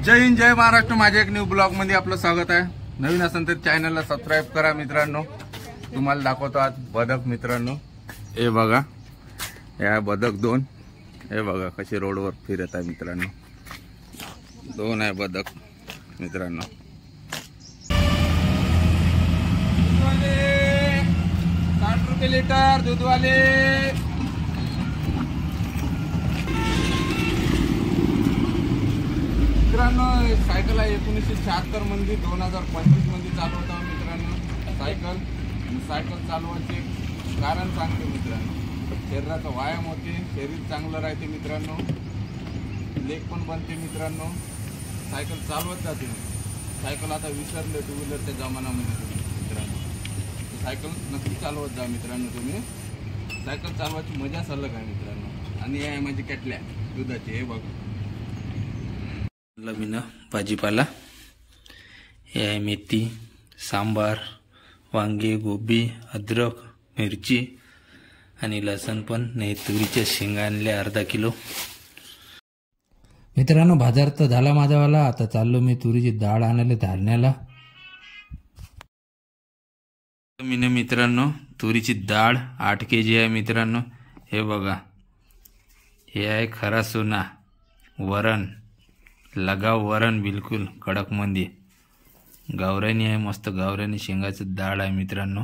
जय हिंद जय महाराष्ट्र। माझ्या एक new blog मध्ये आपलं स्वागत आहे। नवीन असेल तर चॅनलला सबस्क्राइब करा मित्रांनो। तुम्हाला दाखवतो आज बदक मित्रांनो। हे बघा, या बदक दोन, हे बघा कशी रोडवर फिरत आहे मित्रांनो। दोन आहे बदक मित्रांनो। 60 रुपये लिटर दूधवाले। मित्रांनो सायकल आहे 1976 मध्ये 2025 मध्ये चालवतो मित्रांनो सायकल। सायकल चालवायचे कारण सांगतो मित्रांनो, शरीराचा व्यायाम होते, शरीर चांगलं राहते मित्रांनो, लेग पण बनते मित्रांनो। सायकल चालवत जाते। सायकल आता विसरले टू व्हीलरच्या जमान्यामध्ये मित्रांनो। सायकल नक्की चालवत जा मित्रांनो तुम्ही। सायकल चालवायची मजा अलग आहे मित्रांनो। आणि हे माझी कॅटल्या दुधाची, हे बघा लमीना भाजीपाला। हे आहे मेथी, सांबार, वांगे, गोबी, अद्रक, मिरची आणि लसण पण नाही। तुरीच्या शेंगा आणल्या अर्धा किलो। मित्रांनो बाजार तर झाला माझावाला। आता चाललो मी तुरीची डाळ आणायला धारण्याला। मीने मित्रांनो तुरीची डाळ 8 kg आहे मित्रांनो। हे बघा, हे आहे खरा सोना वरण, लगाव वरण, बिलकुल कडक मंदी। गावरानी आहे, मस्त गावरानी शेंगाचं डाळ आहे मित्रांनो।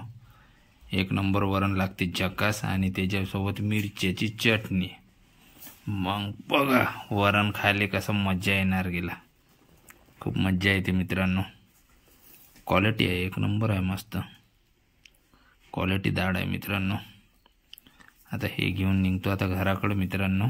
एक नंबर वरण लागते झकास। आणि त्याच्यासोबत मिरच्याची चटणी। मग बघा वरण खायला कसं मज्जा येणार गेला। खूप मज्जा येते मित्रांनो। क्वालिटी आहे, एक नंबर आहे, मस्त क्वालिटी डाळ आहे मित्रांनो। आता हे घेऊन निघतो आता घराकडे मित्रांनो।